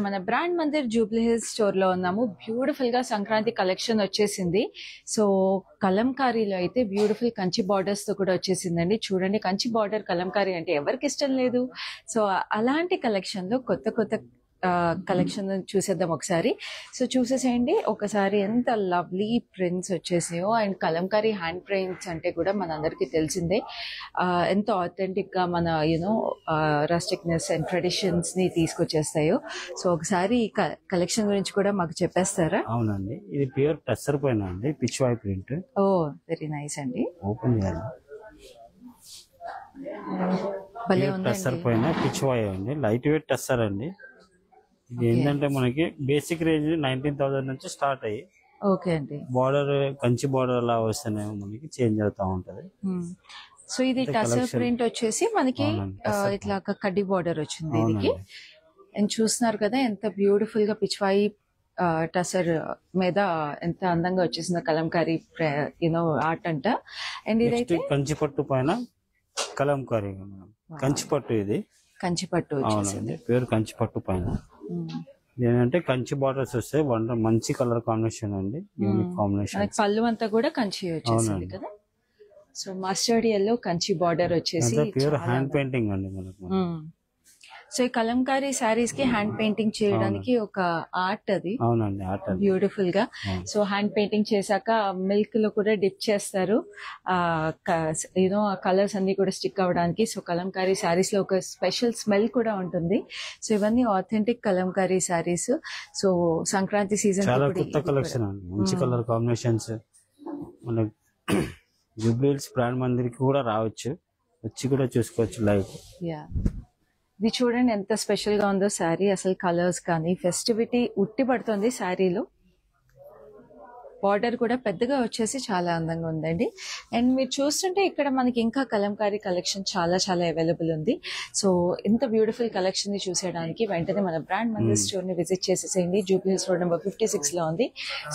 మన brand Mandir Jubilee Hills store లో ఉన్నాము. బ్యూటిఫుల్ గా సంక్రాంతి కలెక్షన్ వచ్చేసింది. సో కలంకారీలో అయితే బ్యూటిఫుల్ కంచి బార్డర్స్ తో కూడా వచ్చేసిందండి. చూడండి, కంచి బార్డర్ కలంకారీ అంటే ఎవరికి ఇష్టం లేదు. సో అలాంటి కలెక్షన్ లో కొత్త కొత్త కలెక్షన్ చూసేద్దాం ఒకసారి. సో చూసేసేయండి ఒకసారి, ఎంత లవ్లీ ప్రింట్స్ వచ్చేసాయో. అండ్ కలంకారీ హ్యాండ్ ప్రింట్స్ అంటే కూడా మనందరికీ తెలిసిందే ఎంత ఆథెంటిక్ గా మన యూనో రస్టిక్నెస్ అండ్ ట్రెడిషన్స్ ని తీసుకొచ్చేస్తాయో. సో ఒకసారి ఈ కలెక్షన్ గురించి కూడా మాకు చెప్పేస్తారా? అవునండి, ఇది ప్యూర్ టస్సర్ పైన అండి, పిచ్వాయ్ ప్రింట్. ఓ వెరీ నైస్ అండి. ఓపెన్ చేయాలి. భలే ఉందండి. టస్సర్ పైన పిచ్వాయ్ అండి, లైట్ వెయిట్ టస్సర్ అండి. ఇది ఏంటంటే మనకి బేసిక్ రేంజ్ 19,000 నుంచి స్టార్ట్ అయ్యి ఓకే అండి, బార్డర్ కంచి బార్డర్ అలా వస్తేనే మనకి చేంజ్ అవుతా ఉంటది. సో ఇది టస్సర్ ప్రింట్ వచ్చేసి మనకి ఇట్లా కడ్డీ బార్డర్ వచ్చింది దీనికి. అండ్ చూస్తున్నారు కదా ఎంత బ్యూటిఫుల్ గా పిచ్వాయి టసర్ మీద ఎంత అందంగా వచ్చేసిందో కలంకారీ యూనో ఆర్ట్ అంట. అండ్ ఇదైతే కంచి పట్టు పైన కలంకారీ, కంచి పట్టు, ఇది కంచి పట్టు వచ్చేసింది. ప్యూర్ కంచి పట్టు పైన ఏంటంటే కంచి బార్డర్స్ వస్తాయి. మంచి కలర్ కాంబినేషన్ అండి, యూనిక్ కాంబినేషన్. పళ్ళు అంతా కూడా కంచి వచ్చేసింది కదా. So mustard yellow Kanchi border వచ్చేసి ప్యూర్ హ్యాండ్ పెయింటింగ్ అండి మనకు. సో ఈ కలంకారీ శారీస్ కి హ్యాండ్ పెయింటింగ్ చేయడానికి ఒక ఆర్ట్ అది. అవునండి, ఆర్ట్ బ్యూటిఫుల్ గా. సో హ్యాండ్ పెయింటింగ్ చేశాక మిల్క్ లో కూడా డిప్ చేస్తారు యూనో ఆ కలర్స్ అన్ని కూడా స్టిక్ అవ్వడానికి. సో కలంకారీ శారీస్ లో ఒక స్పెషల్ స్మెల్ కూడా ఉంటుంది. సో ఇవన్నీ authentic Kalamkari saris. So Sankranti season చాలా కొత్త కలెక్షన్ అండి, మంచి కలర్ కాంబినేషన్స్. మన జూబ్లీ హిల్స్ బ్రాండ్ మందిరికి కూడా రావచ్చు, వచ్చి కూడా చూసుకోవచ్చు లైవ్. యా, ఇది చూడండి ఎంత స్పెషల్ గా ఉందో శారీ. అసలు కలర్స్ కానీ ఫెస్టివిటీ ఉట్టి పడుతుంది శారీలో. బార్డర్ కూడా పెద్దగా వచ్చేసి చాలా అందంగా ఉందండి. అండ్ మీరు చూస్తుంటే ఇక్కడ మనకి ఇంకా కలంకారీ కలెక్షన్ చాలా చాలా అవైలబుల్ ఉంది. సో ఇంత బ్యూటిఫుల్ కలెక్షన్ ని చూసేయడానికి వెంటనే మన బ్రాండ్ మందిర్ స్టోర్ ని విజిట్ చేసేసేయండి. జూబ్లీ హిల్స్ రోడ్ నెంబర్ 56 లో ఉంది.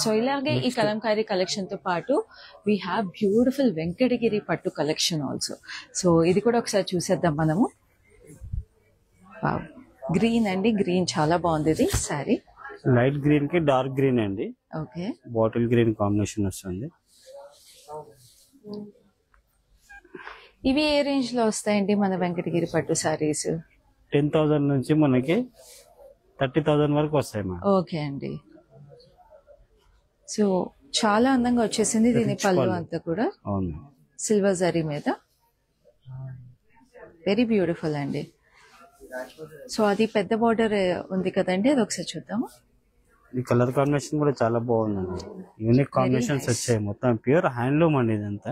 సో ఇలాగే ఈ కలంకారీ కలెక్షన్ తో పాటు వీ హ్యావ్ బ్యూటిఫుల్ వెంకటగిరి పట్టు కలెక్షన్ ఆల్సో. సో ఇది కూడా ఒకసారి చూసేద్దాం మనము. గ్రీన్ అండి, గ్రీన్ చాలా బాగుంది ఇది సారీ. లైట్ గ్రీన్ కి డార్క్ గ్రీన్ అండి, ఓకే, బాటిల్ గ్రీన్ కాంబినేషన్ వస్తుంది. ఇవి ఏ రేంజ్ లో వస్తాయండి మన వెంకటగిరి పట్టు సారీస్? 10,000 నుంచి మనకి 30,000 వరకు వస్తాయి మా. ఓకే అండి. సో చాలా అందంగా వచ్చేసింది. దీని పళ్ళు అంతా కూడా సిల్వర్ జరీ మీద, వెరీ బ్యూటిఫుల్ అండి. సో అది పెద్ద బార్డర్ ఉంది కదండి, అది ఒకసారి చూద్దాము. ఈ కలర్ కాంబినేషన్ కూడా చాలా బాగుందండి, యూనిక్ కాంబినేషన్స్ వచ్చాయి. మొత్తం ప్యూర్ హ్యాండ్లూమ్ అండి ఇదంతా.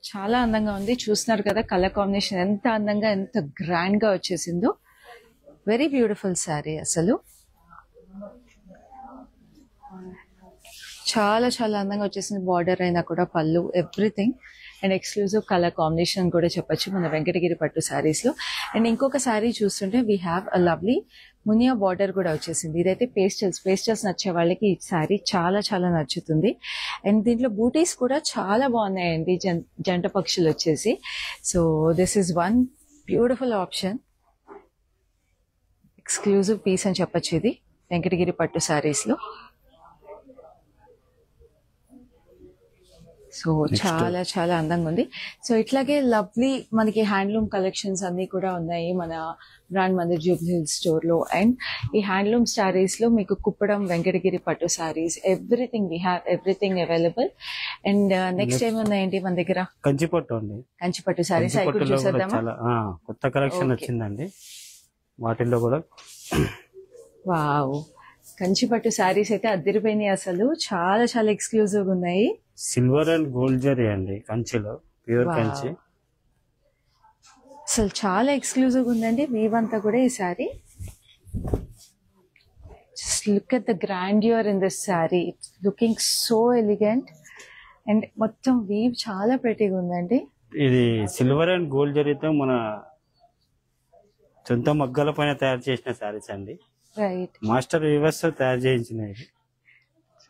చాలా అందంగా ఉంది. చూస్తున్నారు కదా కలర్ కాంబినేషన్ ఎంత అందంగా, ఎంత గ్రాండ్ గా వచ్చేసిందో. వెరీ బ్యూటిఫుల్ శారీ అసలు. చాలా చాలా అందంగా వచ్చేసింది. బార్డర్ అయినా కూడా పళ్ళు, everything. And exclusive colour combination కూడా చెప్పొచ్చు మన వెంకటగిరి పట్టు శారీస్ లో. అండ్ ఇంకొక శారీ చూస్తుంటే we have a lovely Muniya border కూడా వచ్చేసింది. ఇదైతే పేస్టల్స్ నచ్చే వాళ్ళకి ఈ శారీ చాలా చాలా నచ్చుతుంది. అండ్ దీంట్లో బూటీస్ కూడా చాలా బాగున్నాయండి, జంట పక్షులు వచ్చేసి. So this is one beautiful option, exclusive piece అని చెప్పొచ్చు ఇది వెంకటగిరి పట్టు శారీస్ లో. సో చాలా చాలా అందంగా ఉంది. సో ఇట్లాగే లవ్లీ మనకి హ్యాండ్లూమ్ కలెక్షన్స్ అన్ని కూడా ఉన్నాయి మన brand Mandir Jubilee Hills store లో. అండ్ ఈ హ్యాండ్లూమ్ శారీస్ లో మీకు కుప్పడం వెంకటగిరి పట్టు saris, everything we have everything available. And next ఏమున్నాయండి మన దగ్గర? కంచి పట్టు అండి, కంచి పట్టు శారీస్ చూసేద్దామా? కొత్త కలెక్షన్ వచ్చిందండి వాటిల్లో కూడా. వావ్, కంచి పట్టు శారీస్ అయితే అదిరిపోయినాయి అసలు. చాలా చాలా ఎక్స్క్లూజివ్ ఉన్నాయి. సిల్వర్ అండ్ గోల్డ్ జరీ అండి కంచిలో, ప్యూర్ కంచి. అసలు చాలా ఎక్స్క్లూజివ్ ఉందండి వీవ్ అంతా కూడా ఈ sari. Just look at the grandeur in this sari, it's looking so elegant. And మొత్తం వీవ్ చాలా ప్రెటీగా ఉందండి. ఇది సిల్వర్ అండ్ గోల్డ్ జరీతో మన సొంత మగ్గల పైన తయారు చేసిన శారీస్ అండి. రైట్, మాస్టర్ వీవర్స్ తయారు చేయించినవి.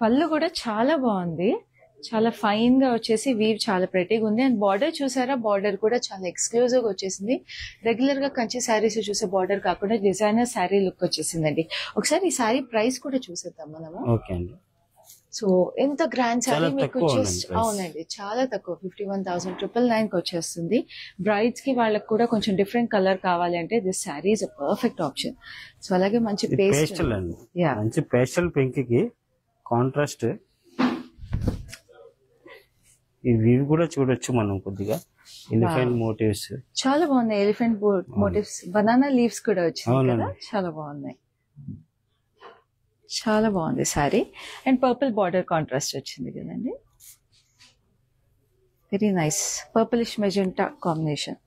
పళ్ళు కూడా చాలా బాగుంది. చాలా ఫైన్ గా వచ్చేసి వీవ్ చాలా ప్రెటీగా ఉంది. అండ్ బార్డర్ చూసారా, బార్డర్ కూడా చాలా ఎక్స్క్లూజివ్ గా వచ్చేసింది. రెగ్యులర్ గా కంచి శారీస్ చూసే బార్డర్ కాకుండా డిజైనర్ శారీ లుక్ వచ్చేసిందండి. ఒకసారి ఈ శారీ ప్రైస్ కూడా చూసేద్దాం మనము. ఓకే అండి. సో ఎంత గ్రాండ్ శారీ మీకు తక్కువ జస్ట్ ఉందండి price. అవునండి, చాలా తక్కువ 51,999 కి వచ్చేస్తుంది. బ్రైడ్స్ కి వాళ్ళకి కూడా కొంచెం డిఫరెంట్ కలర్ కావాలి అంటే this sari is a perfect option. So అలాగే మంచి పేస్ట్, పేస్టల్ అండి, యా మంచి పేస్టల్ పింక్ కి కాంట్రాస్ట్. ఇవి కూడా చూడొచ్చు మనం కొద్దిగా ఎలిఫెంట్ మోటివ్స్ చాలా బాగున్నాయి. ఎలిఫెంట్ మోటివ్స్, బనానా లీవ్స్ కూడా వచ్చింది కదా, అవునండి. చాలా బాగున్నాయి. చాలా బాగుంది sari. And purple border contrast వచ్చింది కదండి, very nice. Purplish magenta combination.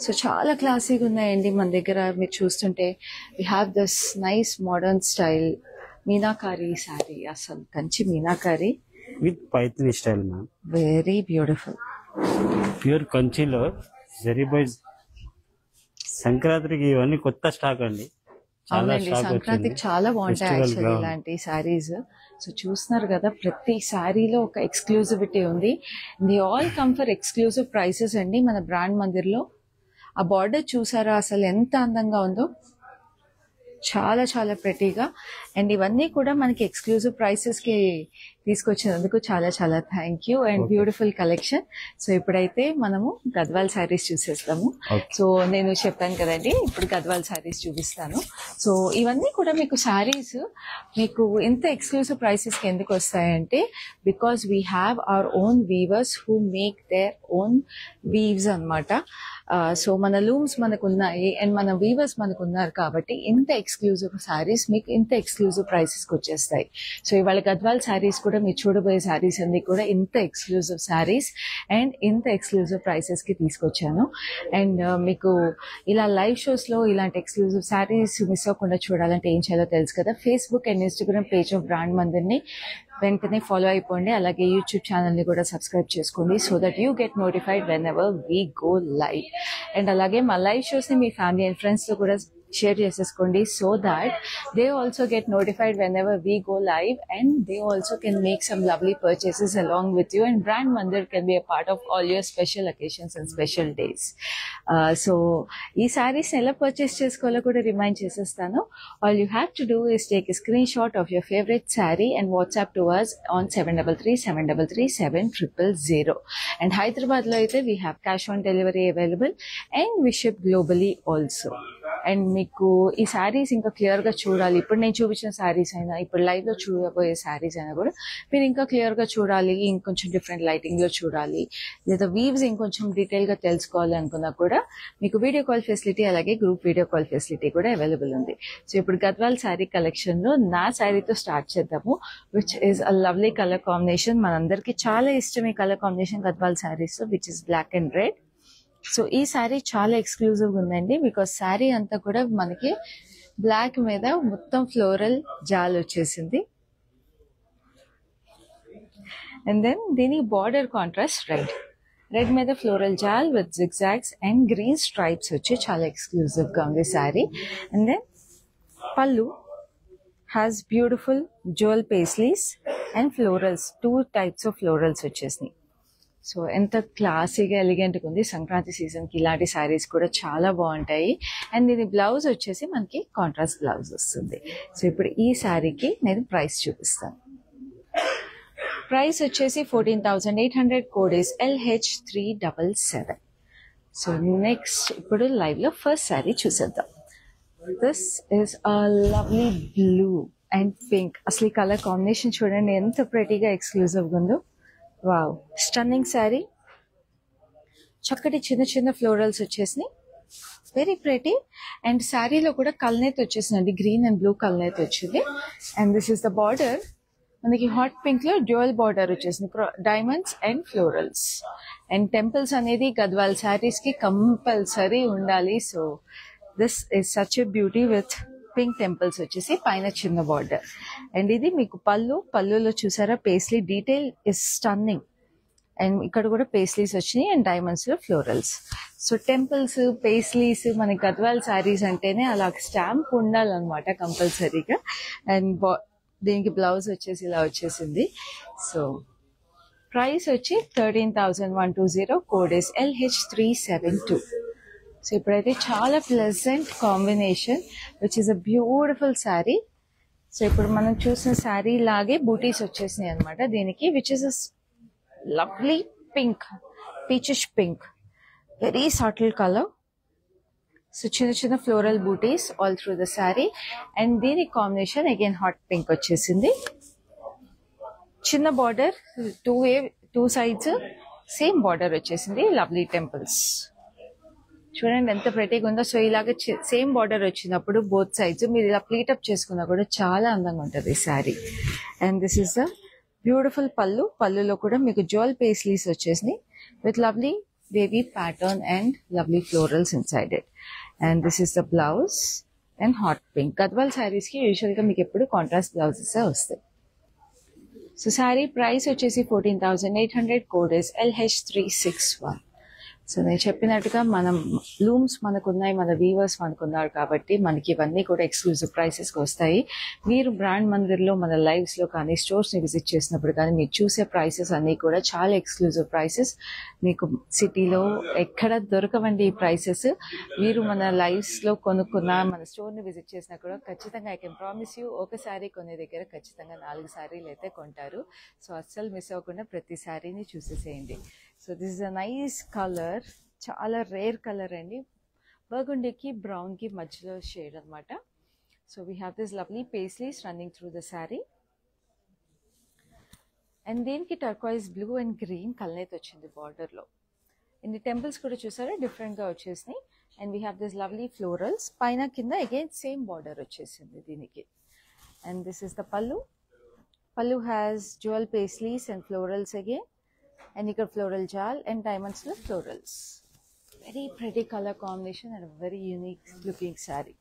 So చాలా క్లాసీగా ఉన్నాయండి మన దగ్గర. మీరు చూస్తుంటే we have this nice modern style Meenakari sari, అసలు Kanchi Meenakari, with Paithani style ma'am. Very beautiful. Pure కంచిలో జరీబై. సంక్రాంతికి ఇవన్నీ కొత్త స్టాక్ అండి, చాలా అవునండి, స్టాక్ సంక్రాంతికి వచ్చింది. చాలా బాగుంటాయి Festival యాక్చువల్లీ గా. ఇలాంటి శారీస్. సో చూస్తున్నారు కదా, ప్రతి శారీలో ఒక ఎక్స్క్లూజివిటీ ఉంది. The all come for exclusive prices అండి మన బ్రాండ్ మందిర్లో. ఆ బార్డర్ చూసారా అసలు ఎంత అందంగా ఉందో, చాలా చాలా ప్రెటీగా. అండ్ ఇవన్నీ కూడా మనకి ఎక్స్క్లూజివ్ ప్రైసెస్ కి తీసుకొచ్చినందుకు చాలా చాలా thank you. And beautiful collection. So ఇప్పుడైతే మనము గద్వాల్ శారీస్ చూసేస్తాము. Okay. సో నేను చెప్పాను కదండి, ఇప్పుడు గద్వాల్ శారీస్ చూపిస్తాను. సో ఇవన్నీ కూడా మీకు శారీస్ మీకు ఇంత ఎక్స్క్లూజివ్ ప్రైసెస్ కి ఎందుకు వస్తాయంటే because we have our own weavers who make their own weaves అన్నమాట. సో మన లూమ్స్ మనకు ఉన్నాయి అండ్ మన వీవర్స్ మనకు ఉన్నారు కాబట్టి ఇంత ఎక్స్క్లూజివ్ శారీస్ మీకు ఇంత ఎక్స్క్లూజివ్ ప్రైసెస్ కి వచ్చేస్తాయి. సో ఇవాళ గద్వాల్ శారీస్ కూడా మీరు చూడబోయే శారీస్ అన్ని కూడా ఇంత ఎక్స్క్లూజివ్ శారీస్ అండ్ ఇంత ఎక్స్క్లూజివ్ ప్రైసెస్ కి తీసుకొచ్చాను. అండ్ మీకు ఇలా లైవ్ షోస్ లో ఇలాంటి ఎక్స్క్లూజివ్ శారీస్ మిస్ అవ్వకుండా చూడాలంటే ఏం చేయాలో తెలుసు కదా. Facebook and Instagram page of brand మందిర్ని వెంటనే ఫాలో అయిపోండి. అలాగే యూట్యూబ్ ఛానల్ని కూడా సబ్స్క్రైబ్ చేసుకోండి so that you get notified whenever we go live. And అలాగే మా లైవ్ షోస్ని మీ ఫ్యామిలీ అండ్ ఫ్రెండ్స్తో కూడా షేర్ చేసేసుకోండి so that they also get notified whenever we go live and they also can make some lovely purchases along with you. And brand Mandir can be a part of all your special occasions and special days. So ఈ శారీస్ ఎలా purchase చేసుకోవాలో కూడా remind చేసేస్తాను. All you have to do is take a screen shot of your favourite sari and WhatsApp to us on 7337337000. And Hyderabad lo aithe we have cash on delivery available and we ship globally also. And మీకు ఈ శారీస్ ఇంకా clear గా చూడాలి, ఇప్పుడు నేను చూపించిన శారీస్ అయినా ఇప్పుడు లైవ్ లో చూడబోయే శారీస్ అయినా కూడా మీరు ఇంకా క్లియర్ గా చూడాలి, ఇంకొంచెం డిఫరెంట్ లైటింగ్ లో చూడాలి, లేదా వీవ్స్ ఇంకొంచెం డీటెయిల్ గా తెలుసుకోవాలి అనుకున్నా కూడా మీకు వీడియో కాల్ ఫెసిలిటీ అలాగే గ్రూప్ వీడియో కాల్ ఫెసిలిటీ కూడా అవైలబుల్ ఉంది. సో ఇప్పుడు గద్వాల్ శారీ కలెక్షన్ లో నా శారీతో స్టార్ట్ చేద్దాము, which is a lovely colour combination. మనందరికి చాలా ఇష్టం ఈ కలర్ కాంబినేషన్ గద్వాల్ శారీస్ లో, which is black and red. So ఈ శారీ చాలా ఎక్స్క్లూజివ్ ఉందండి బికాస్ శారీ అంతా కూడా మనకి బ్లాక్ మీద మొత్తం ఫ్లోరల్ జాల్ వచ్చేసింది. అండ్ దెన్ దీని బార్డర్ కాంట్రాస్ట్ రెడ్ మీద floral jaal with zigzags and green stripes వచ్చి చాలా ఎక్స్క్లూజివ్ గా ఉంది sari. And then pallu has beautiful jewel paisleys and florals, 2 types of florals వచ్చేసినాయి. సో ఎంత క్లాసీగా ఎలిగెంట్గా ఉంది. సంక్రాంతి సీజన్కి ఇలాంటి శారీస్ కూడా చాలా బాగుంటాయి. అండ్ దీని బ్లౌజ్ వచ్చేసి మనకి కాంట్రాస్ట్ బ్లౌజ్ వస్తుంది. సో ఇప్పుడు ఈ శారీకి నేను ప్రైస్ చూపిస్తాను. ప్రైస్ వచ్చేసి 14,800, code is LH377. So next ఇప్పుడు లైవ్లో ఫస్ట్ శారీ చూసేద్దాం. This is a lovely blue and pink. అసలు ఈ కలర్ కాంబినేషన్ చూడండి ఎంత ప్రెటీగా ఎక్స్క్లూజివ్గా ఉందో. Wow, stunning sari. చక్కటి చిన్న చిన్న ఫ్లోరల్స్ వచ్చేసినాయి, వెరీ ప్రెటీ. అండ్ శారీలో కూడా కల్నేత్ వచ్చేసిందండి, గ్రీన్ అండ్ బ్లూ కల్నేత్ వచ్చింది. And this is the border, మనకి హాట్ పింక్ లో డ్యూయల్ బార్డర్ వచ్చేసింది, diamonds and florals. And temples అనేది గద్వాల్ శారీస్ కి కంపల్సరీ ఉండాలి. So this is such a beauty with pink temples వచ్చేసి పైన చిన్న బార్డర్. అండ్ ఇది మీకు పళ్ళులో చూసారా paisley detail is stunning. And ఇక్కడ కూడా పేస్లీస్ వచ్చినాయి అండ్ డైమండ్స్ లో ఫ్లోరల్స్. సో టెంపుల్స్, పేస్లీస్, మన గద్వాల్ శారీస్ అంటేనే అలా స్టాంప్ ఉండాలన్నమాట కంపల్సరీగా. అండ్ దీనికి బ్లౌజ్ వచ్చేసి ఇలా వచ్చేసింది. సో ప్రైస్ వచ్చి 13,120. Code is LH372. సో ఇప్పుడైతే చాలా pleasant combination which is a beautiful sari. So ఇప్పుడు మనం చూసిన శారీ లాగే బూటీస్ వచ్చేసినాయి అనమాట దీనికి, which is a lovely pink, peachish pink, very subtle colour. So చిన్న చిన్న floral buttis all through the sari. And దీని కాంబినేషన్ అగైన్ హాట్ పింక్ వచ్చేసింది. చిన్న border, two sides same border వచ్చేసింది. లవ్లీ టెంపుల్స్ చూడండి ఎంత ప్రెటీగా ఉందో. సో ఇలాగ సేమ్ బార్డర్ వచ్చినప్పుడు బోత్ సైడ్స్ మీరు ఇలా ప్లీటప్ చేసుకున్నా కూడా చాలా అందంగా ఉంటుంది ఈ sari. And this is the beautiful పళ్ళు. పళ్ళులో కూడా మీకు జ్యువెల్ పేస్లీస్ వచ్చేసినాయి with lovely wavy pattern and lovely florals inside it. And this is the blouse and hot pink. Gadwal sarees ki usually ga meeku eppudu contrast blouses vastayi. So saree price vachesi 14,800. code is LH361. So నేను చెప్పినట్టుగా మనం looms మనకున్నాయి, మన weavers మనకున్నారు కాబట్టి మనకి ఇవన్నీ కూడా exclusive ప్రైసెస్కి వస్తాయి. మీరు బ్రాండ్ మందిర్లో మన లైవ్స్లో కానీ స్టోర్స్ని విజిట్ చేసినప్పుడు కానీ మీరు చూసే ప్రైసెస్ అన్నీ కూడా చాలా ఎక్స్క్లూజివ్ ప్రైసెస్. మీకు సిటీలో ఎక్కడ దొరకవండి ఈ ప్రైసెస్. మీరు మన లైవ్స్లో కొనుక్కున్న, మన స్టోర్ని విజిట్ చేసినా కూడా ఖచ్చితంగా ఐ కెన్ ప్రామిస్ యూ ఒక శారీ కొనే దగ్గర ఖచ్చితంగా 4 శారీలు అయితే కొంటారు. సో అస్సలు మిస్ అవ్వకుండా ప్రతి శారీని చూసేసేయండి. So this is a nice colour, చాలా రేర్ కలర్ అండి. బర్గుండీకి బ్రౌన్కి మధ్యలో షేడ్ అనమాట. So we have this lovely paisleys running through the sari. And దీనికి turquoise blue and green colour వచ్చింది బార్డర్లో. ఇన్ని టెంపుల్స్ కూడా చూసారా డిఫరెంట్గా వచ్చేసినాయి. And we have this lovely florals. పైన కింద అగైన్ సేమ్ బార్డర్ వచ్చేసింది దీనికి. And this is the pallu. Pallu has jewel paisleys and florals again. And you got floral jal and diamonds with florals. Very pretty color combination and a very unique looking saree.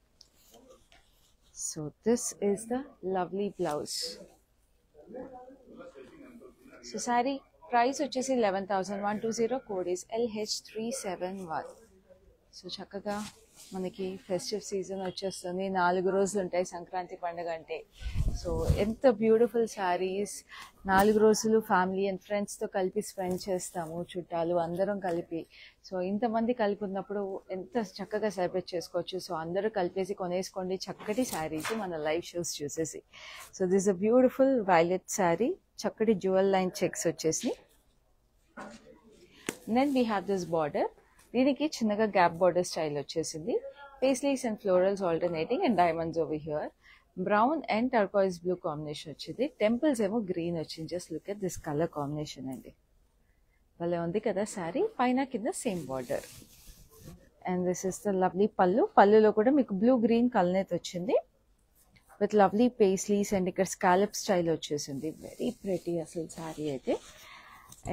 So this is the lovely blouse. So saree price vachesi 11,120. code is LH371. So చక్కగా మనకి festive season వచ్చేస్తుంది. 4 రోజులు ఉంటాయి సంక్రాంతి పండుగ అంటే. So ఎంత beautiful saris. 4 రోజులు family and ఫ్రెండ్స్తో కలిపి స్పెండ్ చేస్తాము, చుట్టాలు అందరం కలిపి. సో ఇంతమంది కలిపి ఉన్నప్పుడు ఎంత చక్కగా సెలబ్రేట్ చేసుకోవచ్చు. సో అందరూ కలిపేసి కొనేసుకోండి చక్కటి శారీస్ మన లైవ్ షోస్ చూసేసి. So this a beautiful violet sari, చక్కటి జ్యువెల్ లైన్ చెక్స్ వచ్చేసి. Then we have this border. దీనికి చిన్నగా గ్యాప్ బార్డర్ స్టైల్ వచ్చేసింది. Paisleys and florals alternating and diamonds over here. Brown and turquoise blue combination వచ్చింది. Temples ఏమో green వచ్చింది. Just look at this colour combination అండి, భలే ఉంది కదా శారీ. పైన కింద same border. And this is the lovely pallu. పళ్ళులో కూడా మీకు బ్లూ గ్రీన్ కలర్ వచ్చింది విత్ లవ్లీ పేస్లీస్ అండ్ ఇక్కడ స్కాలప్ స్టైల్ వచ్చేసింది. వెరీ ప్రెటీ అసలు శారీ అయితే.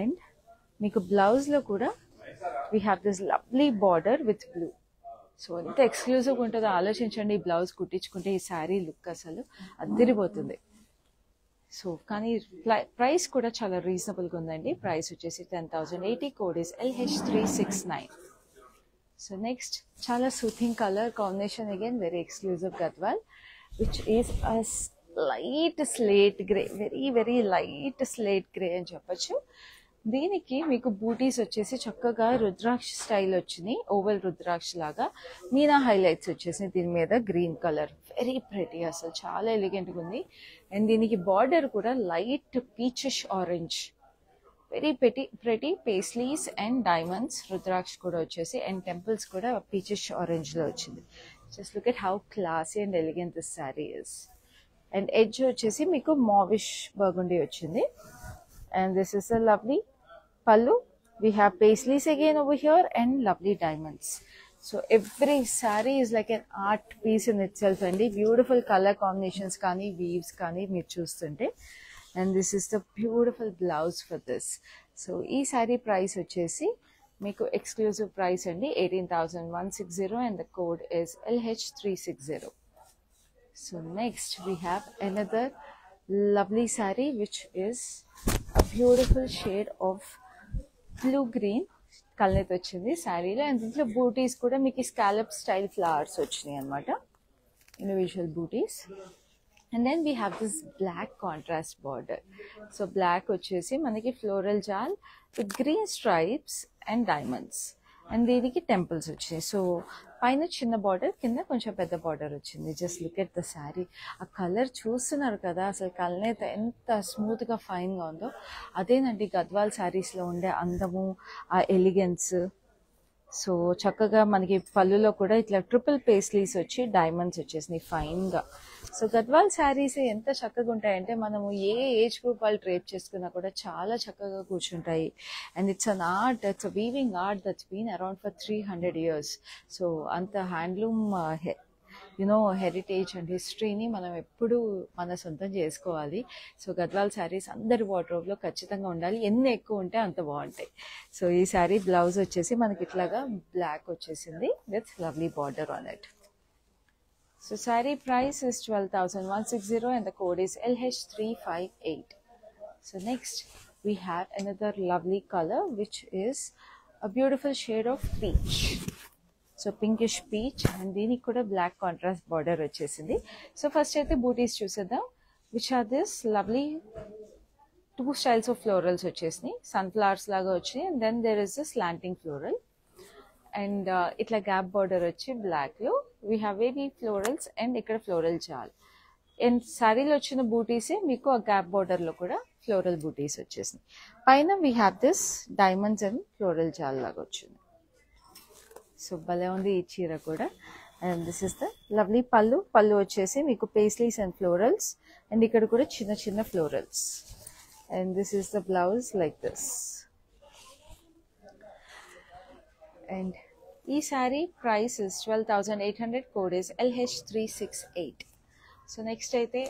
అండ్ మీకు బ్లౌజ్లో కూడా we have this lovely border with blue. So ఎంత ఎక్స్క్లూజివ్గా ఉంటుందో ఆలోచించండి. ఈ బ్లౌజ్ కుట్టించుకుంటే ఈ శారీ లుక్ అసలు అద్దరిపోతుంది. సో కానీ ప్రైస్ కూడా చాలా రీజనబుల్గా ఉందండి. ప్రైస్ వచ్చేసి 10,080. Code is LH369. So next చాలా soothing colour combination, again very exclusive Gadwal, which is a light slate grey, very very light slate grey అని చెప్పచ్చు. దీనికి మీకు బూటీస్ వచ్చేసి చక్కగా రుద్రాక్ష స్టైల్ వచ్చినాయి, ఓవల్ రుద్రాక్ష లాగా. మీనా హైలైట్స్ వచ్చేసి దీని మీద గ్రీన్ కలర్, వెరీ ప్రెటీ అసలు చాలా ఎలిగెంట్గా ఉంది. అండ్ దీనికి బార్డర్ కూడా light peachish orange, very pretty paisleys and diamonds. Rudraksha కూడా వచ్చేసి అండ్ టెంపుల్స్ కూడా పీచిష్ ఆరెంజ్లో వచ్చింది. Just look at how classy and elegant this sari is. And edge వచ్చేసి మీకు మావిష్ బర్గుండీ వచ్చింది. And this is a lovely pallu. We have paisleys again over here and lovely diamonds. So every saree is like an art piece in itself and beautiful color combinations kani weaves kani meer chustunte. And this is the beautiful blouse for this. So ee saree price vachesi meeku exclusive price andi 18,160 and the code is LH360. So next we have another lovely saree which is a beautiful shade of blue green colour వచ్చింది శారీలో. And దీంట్లో బూటీస్ కూడా మీకు scallop style flowers వచ్చినాయి అనమాట, individual butis. And then we have this black contrast border. So black వచ్చేసి మనకి floral jaal with green stripes and diamonds, and దీనికి టెంపుల్స్ వచ్చాయి. సో పైన చిన్న బార్డర్, కింద కొంచెం పెద్ద బార్డర్ వచ్చింది. Just look at the sari. ఆ కలర్ చూస్తున్నారు కదా, అసలు కలర్ ఎంత స్మూత్గా ఫైన్గా ఉందో. అదేనండి గద్వాల్ శారీస్లో ఉండే అందము, ఆ ఎలిగెన్స్. సో చక్కగా మనకి పళ్ళులో కూడా ఇట్లా ట్రిపుల్ పేస్లీస్ వచ్చి డైమండ్స్ వచ్చేసినాయి ఫైన్గా. సో గద్వాల్ శారీస్ ఎంత చక్కగా ఉంటాయంటే మనము ఏ ఏజ్ గ్రూప్ వాళ్ళు డ్రేప్ చేసుకున్నా కూడా చాలా చక్కగా కూర్చుంటాయి. And it's an art, it's a weaving art that's been around for 300 years. So అంత హ్యాండ్లూమ్ హెరిటేజ్ అండ్ హిస్టరీని మనం ఎప్పుడు మన సొంతం చేసుకోవాలి. సో గద్వాల్ శారీస్ అందరి వార్డ్రోబ్లో ఖచ్చితంగా ఉండాలి. ఎన్ని ఎక్కువ ఉంటే అంత బాగుంటాయి. సో ఈ శారీ బ్లౌజ్ వచ్చేసి మనకి ఇట్లాగా బ్లాక్ వచ్చేసింది with lovely border on it. So sari price is 12,160 and the code is LH358. So next we have another lovely color which is a beautiful shade of peach. So pinkish peach, and దీనికి కూడా black contrast border వచ్చేసింది. So first అయితే బూటీస్ చూసేద్దాం, which are this lovely 2 styles of florals వచ్చేసినాయి. Sunflowers లాగా వచ్చాయి, and then there is the slanting floral, and ఇట్లా gap border వచ్చి బ్లాక్లో we have wavy florals, and ఇక్కడ ఫ్లోరల్ జాల్. అండ్ శారీలో వచ్చిన బూటీసే మీకు ఆ గ్యాప్ బార్డర్లో కూడా ఫ్లోరల్ బూటీస్ వచ్చేసినాయి. పైన we have this diamonds and floral jaal లాగా వచ్చింది. సో భలే ఉంది ఈ చీర కూడా. And this is the lovely pallu. Pallu వచ్చేసి మీకు పేస్లీస్ అండ్ ఫ్లోరల్స్, అండ్ ఇక్కడ కూడా చిన్న చిన్న florals. And this is the blouse like this. And ఈ sari price is 12,800, code is LH368. So next అయితే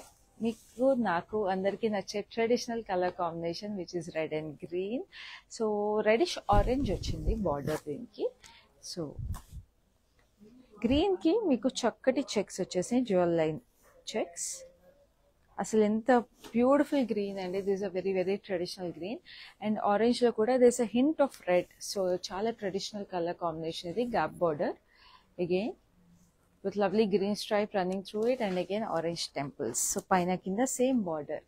మీకు నాకు అందరికీ నచ్చే traditional colour combination which is red and green. So reddish orange వచ్చింది బార్డర్ దీనికి. సో గ్రీన్కి మీకు చక్కటి చెక్స్ వచ్చేసాయి, జ్యువెల్ లైన్ చెక్స్. అసలు ఎంత బ్యూటిఫుల్ గ్రీన్ అండి. This a very very traditional green. And ఆరెంజ్లో కూడా this a hint of red. So చాలా ట్రెడిషనల్ కలర్ కాంబినేషన్ ఇది. Gap border again with lovely green stripe running through it, and again orange temples. So పైన కింద same border.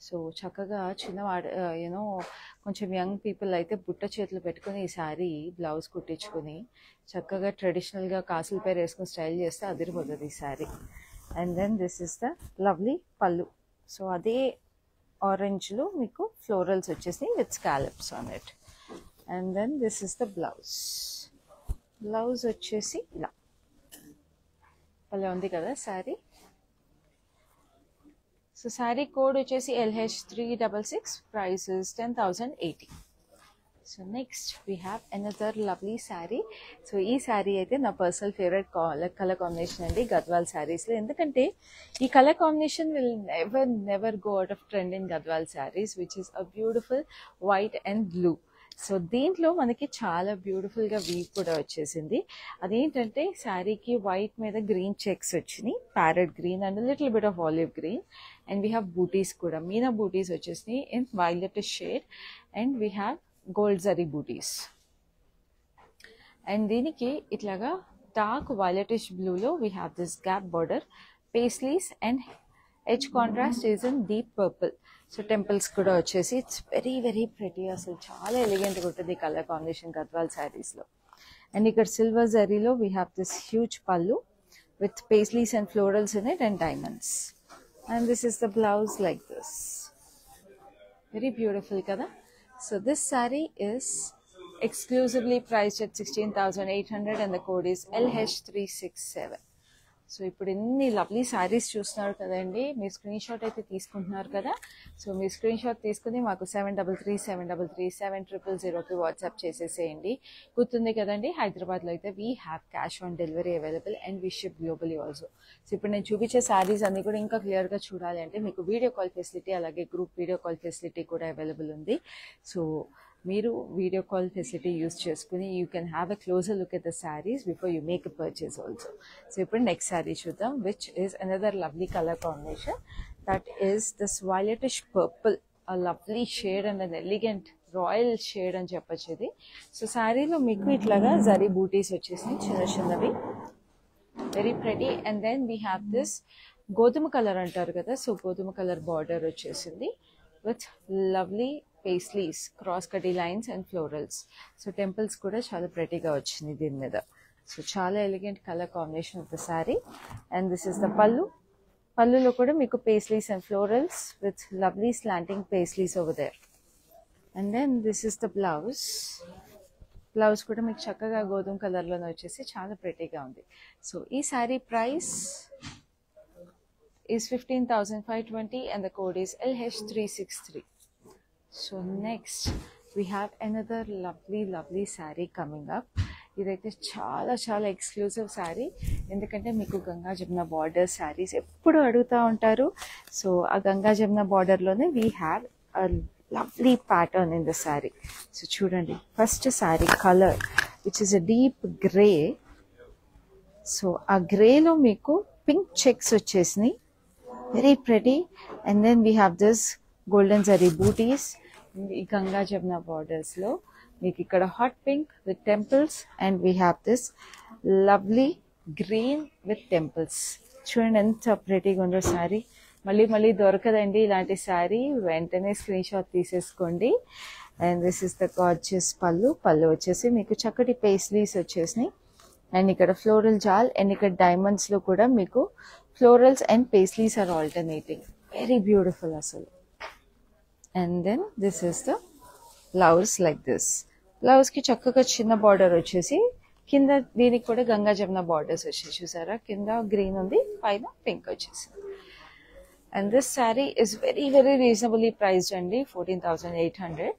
So చక్కగా చిన్నవాడు కొంచెం young people అయితే బుట్ట చేతులు పెట్టుకుని ఈ శారీ బ్లౌజ్ కుట్టించుకుని చక్కగా ట్రెడిషనల్గా కాసుల పేరు వేసుకుని స్టైల్ చేస్తే అదిరిపోతుంది ఈ sari. And then this is the lovely pallu. So అదే ఆరెంజ్లో మీకు ఫ్లోరల్స్ వచ్చేసి with scallops on it. And then this is the blouse. Blouse వచ్చేసి ఇలా భలే ఉంది కదా శారీ. సో శారీ కోడ్ వచ్చేసి LH366, price is 10,080. So next we have another lovely sari. So ఈ శారీ అయితే నా పర్సనల్ ఫేవరెట్ కలర్ కాంబినేషన్ అండి గద్వాల్ శారీస్లో. ఎందుకంటే ఈ colour combination will never go out of trend in Gadwal saris, which is a beautiful white and blue. So దీంట్లో మనకి చాలా బ్యూటిఫుల్గా వీవ్ కూడా వచ్చేసింది. అదేంటంటే శారీకి వైట్ మీద గ్రీన్ చెక్స్ వచ్చినాయి, parrot green and little bit of olive green. And we have butis కూడా, మీనా బూటీస్ వచ్చేసినాయి in violet shade, and we have gold zari butis. And దీనికి ఇట్లాగా డార్క్ వైలెటిష్ బ్లూలో we have this gap border, paisleys, and edge contrast is in deep purple. So temples కూడా వచ్చేసి it's very very pretty. అసలు చాలా ఎలిగెంట్గా ఉంటుంది ఈ కలర్ కాంబినేషన్ గద్వాల్ శారీస్లో. అండ్ ఇక్కడ సిల్వర్ జరీలో we have this huge pallu with paisleys and florals in it and diamonds. And this is the blouse like this. Very beautiful కదా. So this sari is exclusively priced at 16,800 and the code is LH367. So ఇప్పుడు ఎన్ని lovely saris చూస్తున్నారు కదండి, మీ screen shot అయితే తీసుకుంటున్నారు కదా. So మీ screen shot తీసుకుని మాకు 7337337000కి వాట్సాప్ చేసేసేయండి. గుర్తుంది కదండి, హైదరాబాద్లో అయితే we have cash on delivery available and we ship globally also. So ఇప్పుడు నేను చూపించే శారీస్ అన్ని కూడా ఇంకా క్లియర్గా చూడాలి అంటే మీకు వీడియో కాల్ ఫెసిలిటీ, అలాగే గ్రూప్ వీడియో కాల్ ఫెసిలిటీ కూడా అవైలబుల్ ఉంది. సో మీరు వీడియో కాల్ ఫెసిలిటీ యూస్ చేసుకుని you can have a closer look at the saris before you make a purchase also. So ఇప్పుడు నెక్స్ట్ శారీ చూద్దాం, which is another lovely colour combination. That is this violetish purple, a lovely shade and an elegant royal shade అని చెప్పచ్చు ఇది. So శారీలో మీకు ఇట్లాగా జరీ బూటీస్ వచ్చేసి చిన్న చిన్నవి, very pretty. And then we have this గోధుమ కలర్ అంటారు కదా, సో గోధుమ కలర్ బార్డర్ వచ్చేసింది with lovely paisleys, cross cut lines and florals. So temples కూడా చాలా ప్రెటీగా వచ్చింది దీని మీద. సో చాలా elegant colour combination of the sari. And this is the pallu. పళ్ళులో కూడా మీకు paisleys and florals with lovely slanting paisleys over there. And then this is the blouse. Blouse కూడా మీకు చక్కగా గోధుమ కలర్లోనే వచ్చేసి చాలా ప్రెటీగా ఉంది. సో ఈ sari price is 15,520 and the code is LH363. So next we have another lovely saree coming up. ఇదైతే చాలా చాలా ఎక్స్క్లూజివ్ శారీ, ఎందుకంటే మీకు గంగా జమున బార్డర్ శారీస్ ఎప్పుడు అడుగుతూ ఉంటారు. సో ఆ గంగా జమున బార్డర్లోనే we have a lovely pattern in the sari. So చూడండి, first sari colour which is a deep grey. So ఆ గ్రేలో మీకు పింక్ చెక్స్ వచ్చేసినాయి, very pretty. And then we have this golden zari booties. ఈ గంగా జమున బార్డర్స్ లో మీకు ఇక్కడ hot pink with temples, and we have this lovely green with temples. చూడండి ఎంత ప్రెటీగా ఉందో శారీ. మళ్ళీ దొరకదండి ఇలాంటి శారీ, వెంటనే స్క్రీన్ షాట్ తీసేసుకోండి. And this is the gorgeous పళ్ళు. పళ్ళు వచ్చేసి మీకు చక్కటి పేస్లీస్ వచ్చేసినాయి, అండ్ ఇక్కడ ఫ్లోరల్ జాల్, అండ్ ఇక్కడ డైమండ్స్ లో కూడా మీకు florals and paisleys are alternating. Very beautiful asal. And then this is the blouse like this. Blouse ki chakkaga chinna border vachesi, kinda deeniki kuda ganga jamna borders vachesi chusara, kinda green undi, paina pink vachesi. And this saree is very reasonably priced andi, 14,800.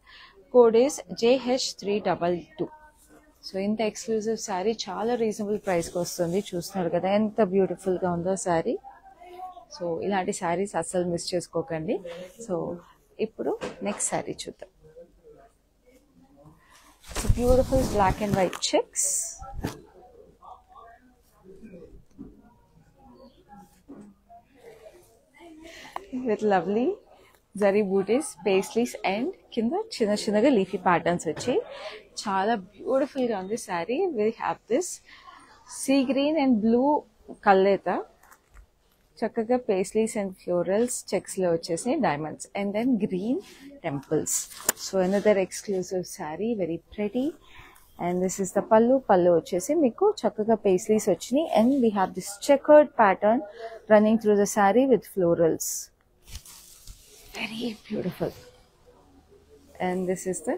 Code is JH322. So ఇంత exclusive sari చాలా reasonable ప్రైస్కి వస్తుంది. చూస్తున్నారు కదా ఎంత బ్యూటిఫుల్గా ఉందో sari. So ఇలాంటి శారీస్ అస్సలు మిస్ చేసుకోకండి. సో ఇప్పుడు నెక్స్ట్ శారీ చూద్దాం. So beautiful black and white checks, with lovely zari butis, paisleys, and కింద చిన్నగా లీఫీ ప్యాటర్న్స్ వచ్చి చాలా బ్యూటిఫుల్గా ఉంది sari. We have this sea green and blue కల్లేత, చక్కగా పేస్లీస్ అండ్ ఫ్లోరల్స్ చెక్స్లో వచ్చేసి diamonds, and then green temples. So another exclusive sari, very pretty. And this is the pallu. Pallu వచ్చేసి మీకు చక్కగా పేస్లీస్ వచ్చినాయి, and we have this checkered pattern running through the sari with florals. Very beautiful. And this is the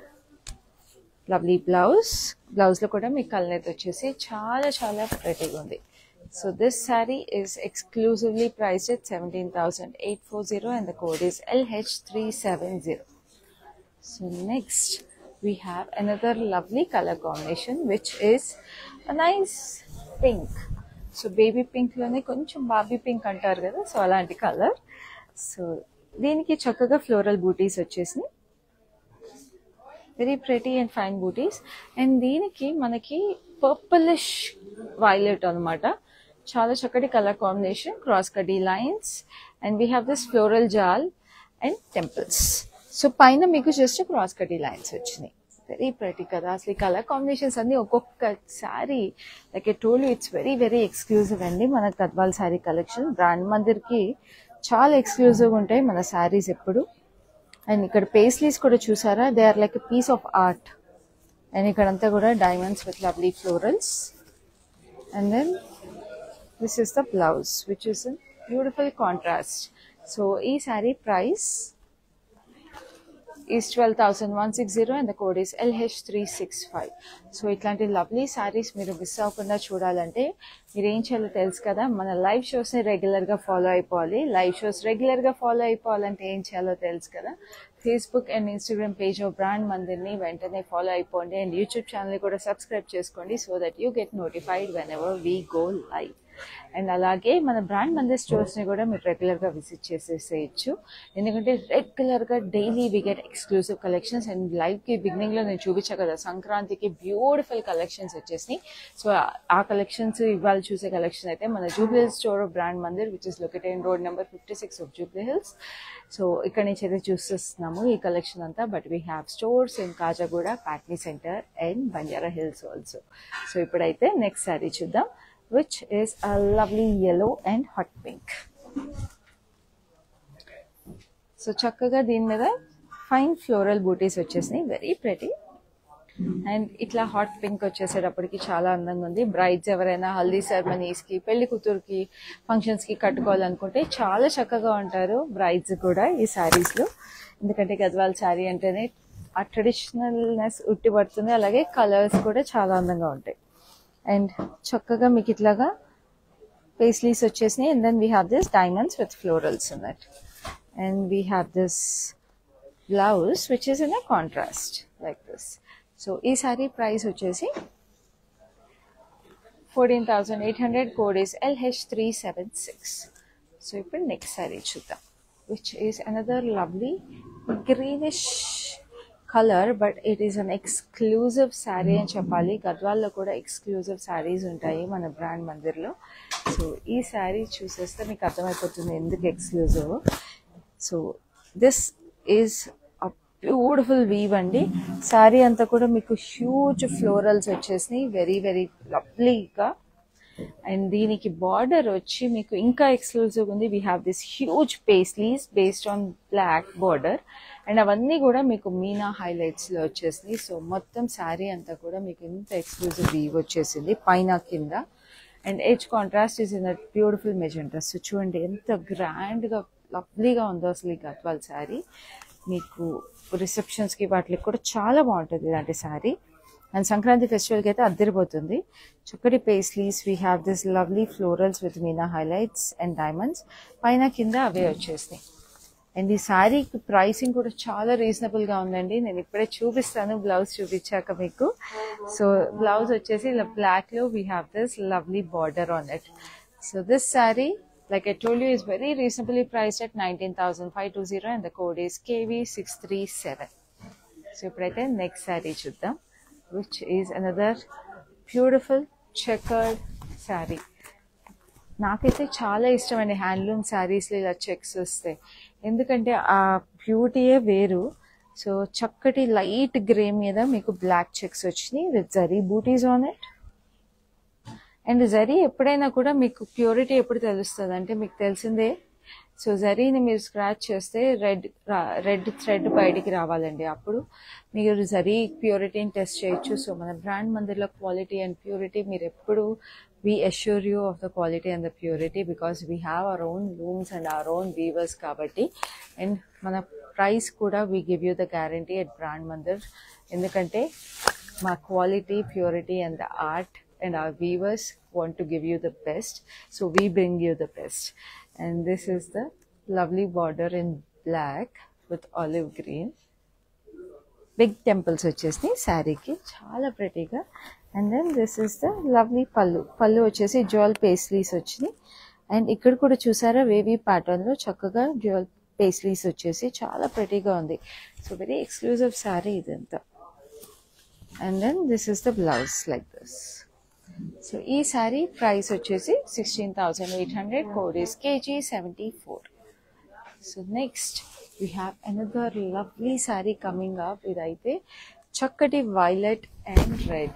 lovely blouse. Blouse lo kuda mee kalnet vachesi చాలా pretty undi. So this saree is exclusively priced at 17,840 and the code is LH370. So next we have another lovely color combination which is a nice pink. So baby pink lone koncham baby pink antaru kada, so alanti color. So దీనికి చక్కగా floral butis వచ్చేసి very pretty and fine butis. And దీనికి మనకి purplish violet అనమాట, చాలా చక్కటి colour combination, cross cut lines, and we have this floral jaal and temples. So పైన మీకు జస్ట్ క్రాస్ కటీ లైన్స్ వచ్చినాయి. వెరీ ప్రెటీ కదా అసలు. ఈ కలర్ కాంబినేషన్స్ అన్ని ఒక్కొక్క sari like I told you it's very exclusive అండి. మన గద్వాల్ శారీ కలెక్షన్ బ్రాండ్ మందిర్కి చాలా ఎక్స్క్లూజివ్గా ఉంటాయి మన శారీస్ ఎప్పుడు. అండ్ ఇక్కడ పేస్లీస్ కూడా చూసారా, they are like a piece of art. And ఇక్కడంతా కూడా diamonds with lovely florals. And then this is the blouse which is in beautiful contrast. So ఈ sari price is 12,160 and the code is LH365. So ఇట్లాంటి lovely saris మీరు miss అవ్వకుండా చూడాలంటే మీరు ఏం చేయాలో తెలుసు కదా, మన లైవ్ షోస్ని రెగ్యులర్గా ఫాలో అయిపోవాలి. లైవ్ షోస్ రెగ్యులర్గా ఫాలో అయిపోవాలంటే ఏం చేయాలో తెలుసు కదా, Facebook and Instagram page of brand మందిర్ని వెంటనే ఫాలో అయిపోండి. అండ్ యూట్యూబ్ ఛానల్ని కూడా సబ్స్క్రైబ్ చేసుకోండి so that you get notified whenever we go live. And అలాగే మన బ్రాండ్ మందిర్ స్టోర్స్ని కూడా మీరు రెగ్యులర్గా విజిట్ చేసేసేయచ్చు, ఎందుకంటే రెగ్యులర్గా daily we get exclusive collections. And లైవ్కి బిగినింగ్లో నేను చూపించా కదా, సంక్రాంతికి బ్యూటిఫుల్ కలెక్షన్స్ వచ్చేసినాయి. సో ఆ కలెక్షన్స్ ఇవాళ చూసే కలెక్షన్ అయితే మన Jubilee Hills store of Brand Mandir which is located in road number 56 of Jubilee Hills. So ఇక్కడ నుంచి అయితే చూస్తున్నాము ఈ కలెక్షన్ అంతా. But we have stores in Khajaguda, Patny Centre and Banjara Hills also. So ఇప్పుడైతే నెక్స్ట్ శారీ చూద్దాం, which is a lovely yellow and hot pink. So చక్కగా దీని మీద ఫైన్ ఫ్లోరల్ బూటీస్ వచ్చేసినాయి, వెరీ ప్రెటీ. అండ్ ఇట్లా హాట్ పింక్ వచ్చేసేటప్పటికి చాలా అందంగా ఉంది. బ్రైడ్స్ ఎవరైనా హల్దీ సెరమనీస్ కి, పెళ్లి కూతురుకి, ఫంక్షన్స్ కి కట్టుకోవాలనుకుంటే చాలా చక్కగా ఉంటారు బ్రైడ్స్ కూడా ఈ శారీస్ లో. ఎందుకంటే గద్వాల్ శారీ అంటేనే ఆ ట్రెడిషనల్నెస్ ఉట్టి పడుతుంది, అలాగే కలర్స్ కూడా చాలా అందంగా ఉంటాయి. అండ్ చక్కగా మీకు ఇట్లాగా పేస్లీస్ వచ్చేసినాయి. And then we have this diamonds with florals in it. And we have this blouse which is in a contrast like this. So ఈ సారీ ప్రైస్ వచ్చేసి 14,800. Code is LH376. సో ఇప్పుడు నెక్స్ట్ సారీ చూద్దాం, which is another lovely greenish colour, but it is an exclusive sari అని చెప్పాలి. గద్వాల్లో కూడా exclusive saris ఉంటాయి మన brand మందిర్లో. So ఈ శారీ చూసేస్తే మీకు అర్థమైపోతుంది ఎందుకు exclusive. So this is beautiful weave అండి. శారీ అంతా కూడా మీకు హ్యూజ్ ఫ్లోరల్స్ వచ్చేసినాయి, వెరీ వెరీ లవ్లీగా. అండ్ దీనికి బార్డర్ వచ్చి మీకు ఇంకా ఎక్స్క్లూజివ్ ఉంది. We have this huge paisleys based on black border. And అవన్నీ కూడా మీకు మీనా హైలైట్స్ లో వచ్చేసినాయి. సో మొత్తం శారీ అంతా కూడా మీకు ఇంత ఎక్స్క్లూజివ్ వీవ్ వచ్చేసింది పైన కింద. And edge contrast is in a beautiful magenta. So చూడండి ఎంత గ్రాండ్ గా లవ్లీగా ఉందో అసలు ఈ గద్వాల్ శారీ. మీకు రిసెప్షన్స్కి వాటికి కూడా చాలా బాగుంటుంది ఇలాంటి శారీ. అండ్ సంక్రాంతి ఫెస్టివల్కి అయితే అద్దరిపోతుంది. చక్కటి paisleys, we have this lovely florals with Meena highlights and diamonds, పైన కింద అవే వచ్చేసినాయి. అండ్ ఈ శారీకి ప్రైసింగ్ కూడా చాలా రీజనబుల్గా ఉందండి. నేను ఇప్పుడే చూపిస్తాను బ్లౌజ్ చూపించాక మీకు. సో బ్లౌజ్ వచ్చేసి ఇలా బ్లాక్లో we have this lovely border on it. So this sari, like I told you, is very reasonably priced at 19,520 and the code is KV637. So ipudaithe next saree chuddam, which is another beautiful checkered saree. నాకైతే చాలా ఇష్టమండి handloom శారీస్లో ఇలా checks వస్తాయి, ఎందుకంటే ఆ బ్యూటీయే వేరు. So చక్కటి లైట్ గ్రే మీద మీకు బ్లాక్ చెక్స్ వచ్చినాయి with zari buttis on it. And zari ఎప్పుడైనా కూడా మీకు ప్యూరిటీ ఎప్పుడు తెలుస్తుంది అంటే మీకు తెలిసిందే. సో జరీని మీరు స్క్రాచ్ చేస్తే రెడ్ థ్రెడ్ బయటికి రావాలండి, అప్పుడు మీరు జరీ ప్యూరిటీని టెస్ట్ చేయొచ్చు. సో మన బ్రాండ్ మందిర్లో క్వాలిటీ అండ్ ప్యూరిటీ మీరు ఎప్పుడు we assure you of the quality and the purity because we have our own looms and our own weavers kabatti. And mana price kuda we give you the guarantee at Brand Mandir endukante ma quality, purity and the art and our weavers want to give you the best, so we bring you the best. And this is the lovely border in black with olive green. Big temples వచ్చేసి శారీకి చాలా ప్రెటీగా. And then this is the lovely pallu వచ్చేసి jewel paisleys వచ్చినాయి. And ఇక్కడ కూడా చూసారా wavy pattern లో చక్కగా జ్యువెల్ పేస్లీస్ వచ్చేసి చాలా ప్రెటీగా ఉంది. సో వెరీ ఎక్స్క్లూజివ్ శారీ ఇదంతా. And then this is the blouse like this. So ఈ శారీ ప్రైస్ వచ్చేసి 16,800. Code is KG74. So next we have another lovely saree coming up. ఇదైతే చక్కటి వైలెట్ అండ్ రెడ్.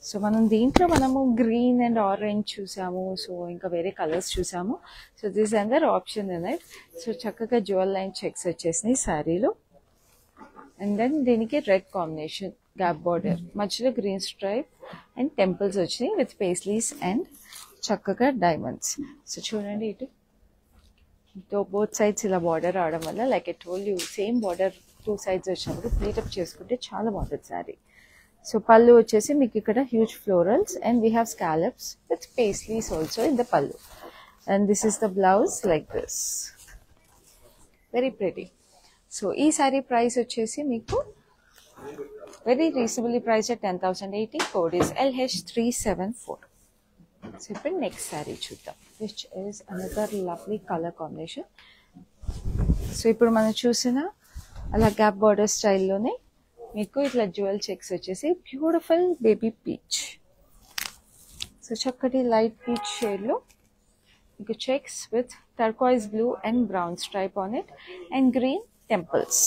సో మనం దీంట్లో మనము గ్రీన్ అండ్ ఆరెంజ్ చూసాము, so ఇంకా వేరే కలర్స్ చూసాము. సో దిస్ అందర్ ఆప్షన్ ఇన్ ఇట్. సో చక్కగా జ్యువెల్ లైన్ చెక్స్ వచ్చేసినాయి శారీలో. అండ్ దెన్ దీనికి రెడ్ కాంబినేషన్ గ్యాప్ బార్డర్, మధ్యలో గ్రీన్ స్ట్రైప్ అండ్ టెంపుల్స్ వచ్చినాయి విత్ పేస్లీస్ అండ్ చక్కగా డైమండ్స్. సో చూడండి ఇటు బోత్ సైడ్స్ ఇలా బార్డర్ రావడం వల్ల like I told you same border two sides వచ్చినప్పుడు ప్లీటప్ చేసుకుంటే చాలా బాగుంటుంది శారీ. సో పళ్ళు వచ్చేసి మీకు ఇక్కడ huge florals and we have scallops with paisleys also in the pallu. And this is the blouse like this, very pretty. So ఈ శారీ ప్రైస్ వచ్చేసి మీకు very reasonably priced at 10,080. Code is LH374. So ఇప్పుడు next sari చూద్దాం, which is another lovely colour combination. So ఇప్పుడు మనం చూసిన అలా gap border స్టైల్లోనే మీకు ఇట్లా జ్యువెల్ చెక్స్ వచ్చేసి బ్యూటిఫుల్ బేబీ పీచ్. సో చక్కటి లైట్ పీచ్ షేడ్లో మీకు checks with turquoise blue and brown stripe on it and green temples.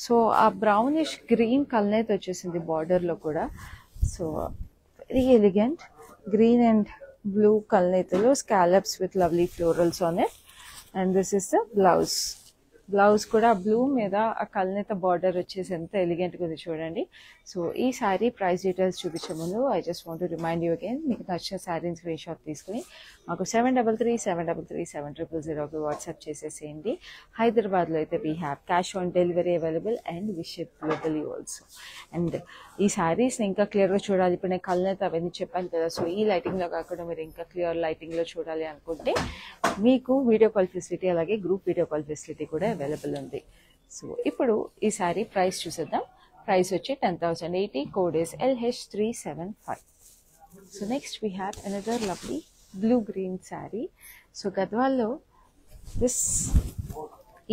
So ఆ బ్రౌనిష్ గ్రీన్ కలర్ వచ్చేసింది బార్డర్లో కూడా. So very elegant green and blue కల్నేతలో scallops with lovely florals on it. And this is the blouse. Blouse కూడా blue మీద ఆ కల్నేత border వచ్చేసి ఎంత ఎలిగెంట్గా ఉంది చూడండి. సో ఈ శారీ ప్రైస్ డీటెయిల్స్ చూపించే ముందు I just want to remind you again, మీకు నచ్చిన శారీని స్క్రీన్ షాట్ తీసుకుని మాకు 7337337000కి వాట్సాప్ చేసేసేయండి. హైదరాబాద్లో అయితే we have cash on delivery available and we ship globally also. And ఈ శారీస్ని ఇంకా క్లియర్గా చూడాలి, ఇప్పుడు నేను కల్నేత అవన్నీ చెప్పాను కదా, సో ఈ లైటింగ్లో కాకుండా మీరు ఇంకా క్లియర్ లైటింగ్లో చూడాలి అనుకుంటే మీకు వీడియో కాల్ ఫెసిలిటీ అలాగే గ్రూప్ వీడియో కాల్ ఫెసిలిటీ కూడా అవైలబుల్ ఉంది. సో ఇప్పుడు ఈ శారీ ప్రైస్ చూసేద్దాం. ప్రైస్ వచ్చి 10,080, code is LH375. So next we have another lovely blue green sari. So గద్వాల్లో this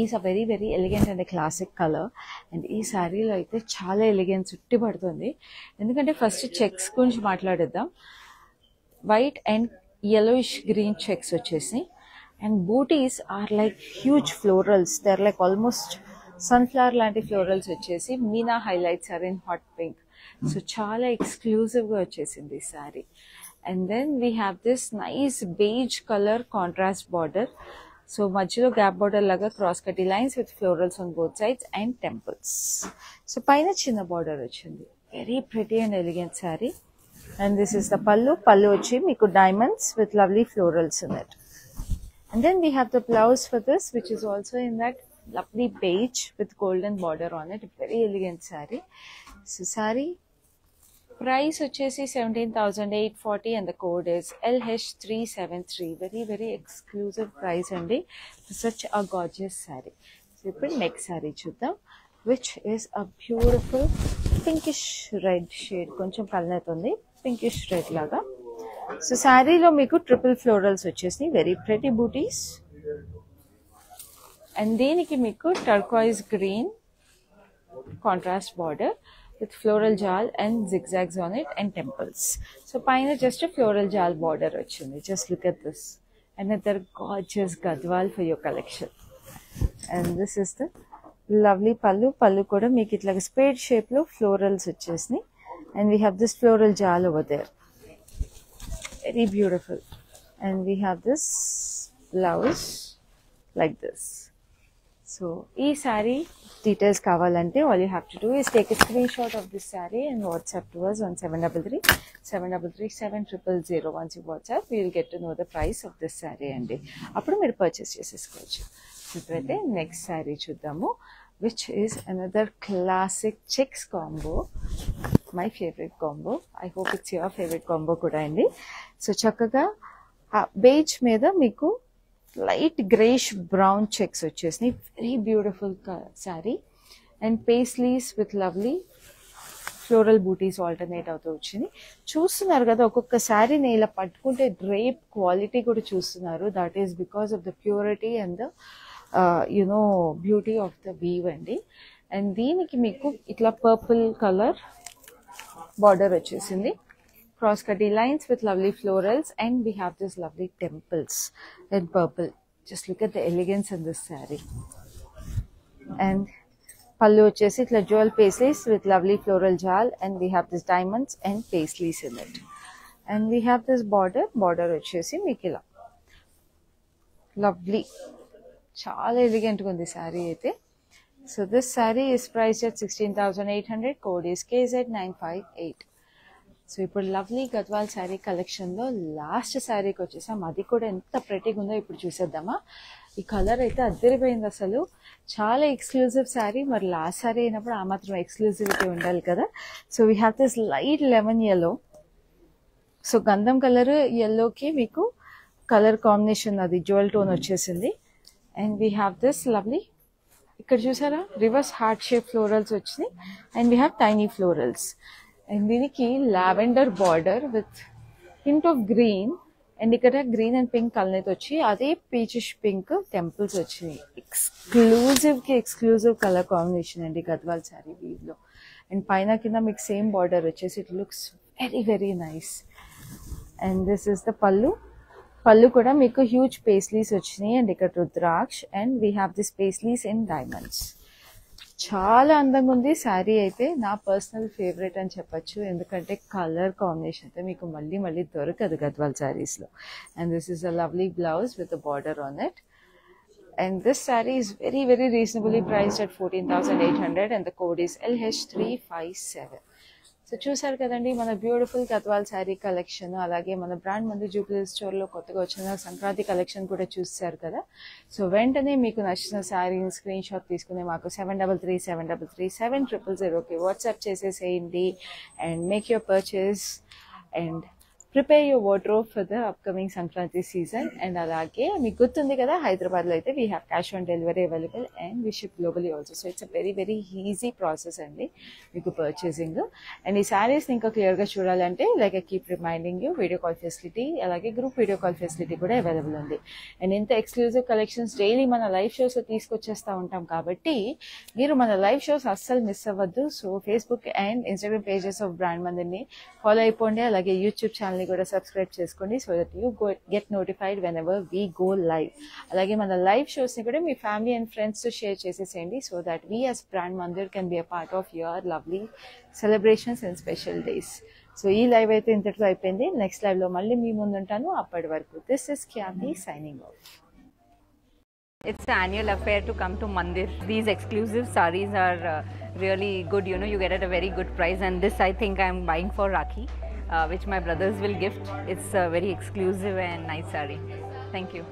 is a very very elegant and classic colour. And ఈ శారీలో అయితే చాలా ఎలిగెన్స్ ఉట్టి పడుతుంది. ఎందుకంటే ఫస్ట్ చెక్స్ గురించి మాట్లాడేద్దాం. White and yellowish green checks వచ్చేసి, and booties are like huge florals. They're like almost sunflower లాంటి florals వచ్చేసి, meena highlights are in hot pink. So చాలా ఎక్స్క్లూజివ్ గా వచ్చేసింది ఈ sari. And then we have this nice beige colour contrast border. So మధ్యలో gap border లాగా cross cut lines with florals on both sides and temples. So పైన చిన్న border వచ్చింది. Very pretty and elegant sari. And this is the pallu. Pallu vachi meeku diamonds with lovely florals in it. And then we have the blouse for this, which is also in that lovely beige with golden border on it. Very elegant saree. So saree price vachesi 17,840 and the code is LH373. Very very exclusive price andi for such a gorgeous saree. So ఇప్పుడు next saree చూద్దాం, which is a beautiful pinkish red shade. కొంచెం కలనేతుంది pinkish red లాగా. So శారీలో మీకు triple florals వచ్చేసి very pretty booties. And దీనికి మీకు turquoise green contrast border with floral jaal and zigzags on it and temples. So పైన జస్ట్ ఫ్లోరల్ జాల్ బార్డర్ వచ్చింది. Just look at this. Another gorgeous Gadwal for your collection. And this is the lovely pallu. Pallu కూడా మీకు ఇట్లా spade shape లో florals వచ్చేసినాయి. And we have this floral jal over there, very beautiful. And we have this blouse like this. So ee saree details kavalante, all you have to do is take a screenshot of this saree and WhatsApp to us on 7337337000. Once you WhatsApp, we will get to know the price of this saree and appudu meer purchase chesesukochu. Ipudaithe next saree chuddaamu, which is another classic checks combo. My favorite combo. I hope it's your favorite combo kuda andi. So chakkaga beige meeda meeku light grayish brown checks vachesni. Very beautiful saree and paisleys with lovely floral booties alternate అవుతూ వచ్చింది. చూస్తున్నారు కదా, ఒక్కొక్క శారీని ఇలా పట్టుకుంటే drape quality కూడా చూస్తున్నారు. That is because of the purity and the beauty of the weave అండి. అండ్ దీనికి మీకు ఇట్లా పర్పుల్ కలర్ బార్డర్ వచ్చేసింది, cross cut lines with lovely florals and we have this lovely temples in purple. Just look at the elegance in this sari. And pallu వచ్చేసి ఇట్లా jewel paisleys with lovely floral jaal and we have this diamonds and paisleys in it. And we have this border వచ్చేసి మీకు ఇలా lovely, చాలా ఎలిగెంట్గా ఉంది శారీ అయితే. So this sari is priced at 16,800. Code is KZ958. So ఇప్పుడు lovely Gadwal sari కలెక్షన్లో లాస్ట్ శారీకి వచ్చేసాం. అది కూడా ఎంత ప్రెటీగా ఉందో ఇప్పుడు చూసేద్దామా. ఈ కలర్ అయితే అద్దరిపోయింది అసలు. చాలా ఎక్స్క్లూజివ్ శారీ. మరి లాస్ట్ శారీ అయినప్పుడు ఆ మాత్రం ఎక్స్క్లూజివిటీ ఉండాలి కదా. So we have this light lemon yellow. So గంధం కలర్ yellowకి మీకు కలర్ కాంబినేషన్ అది జ్యువెల్ టోన్ వచ్చేసింది. And we have this lovely, ఇక్కడ చూసారా రివర్స్ హార్ట్ షేప్ ఫ్లోరల్స్ వచ్చినాయి and we have tiny florals. And దీనికి lavender border with hint of green and ఇక్కడ గ్రీన్ అండ్ పింక్ కలర్ వచ్చి అదే పీచిష్ పింక్ టెంపుల్స్ వచ్చినాయి. Exclusive colour combination అండి Gadwal sari weave లో. అండ్ పైన కింద మీకు సేమ్ బార్డర్ వచ్చేసి it looks very very nice. And this is the pallu. Pallu కూడా మీకు హ్యూజ్ పేస్లీస్ వచ్చినాయి అండ్ ఇక్కడ rudraksha and we have this paisleys in diamonds. చాలా అందంగా ఉంది శారీ అయితే. నా పర్సనల్ ఫేవరెట్ అని చెప్పచ్చు, ఎందుకంటే కలర్ కాంబినేషన్ అయితే మీకు మళ్ళీ మళ్ళీ దొరకదు గద్వాల్ శారీస్లో. And this is a lovely blouse with a border on it. And this saree is very, very reasonably priced at 14,800 and the code is LH357. So చూసారు కదండి మన బ్యూటిఫుల్ గద్వాల్ శారీ కలెక్షన్, అలాగే మన బ్రాండ్ మంది జూబ్లీ స్టోర్లో కొత్తగా వచ్చిన సంక్రాంతి కలెక్షన్ కూడా చూసారు కదా. సో వెంటనే మీకు నచ్చిన శారీని స్క్రీన్ షాట్ తీసుకుని మాకు 7337337000కి వాట్సాప్ చేసేసేయండి and make your purchase and prepare your wardrobe for the upcoming Sankranti season. And alage meeku gurtundi kada, Hyderabad lo aithe we have cash on delivery available and we ship globally also. So it's a very, very easy process andi meeku purchasing. And ee sarees ni inka clear ga chudalante, like I keep reminding you, video call facility alage group video call facility kuda available undi. And inta exclusive collections daily mana live shows lo teeskochesta untam kabatti meeru mana live shows assal miss avvaddu. So Facebook and Instagram pages of Brand Mandirni follow అయిపోండి, అలాగే YouTube ఛానల్ని కూడా subscribe చేసుకోండి so that you get notified whenever we go live. అలాగే మన live షోస్ని కూడా మీ family and ఫ్రెండ్స్తో share చేసేసేయండి so that we as brand Mandir can be a part of your lovely celebrations and special days. So ఈ live అయితే ఇంతటితో అయిపోయింది. Next లైవ్లో మళ్ళీ మీ ముందు ఉంటాను. అప్పటి వరకు this is Cammy signing off. It's an annual affair to come to Mandir. These exclusive sarees are really good. You know, you get at a very good price. And this, I think, I'm buying for Rakhi, which my brothers will gift. It's a very exclusive and nice saree. Thank you.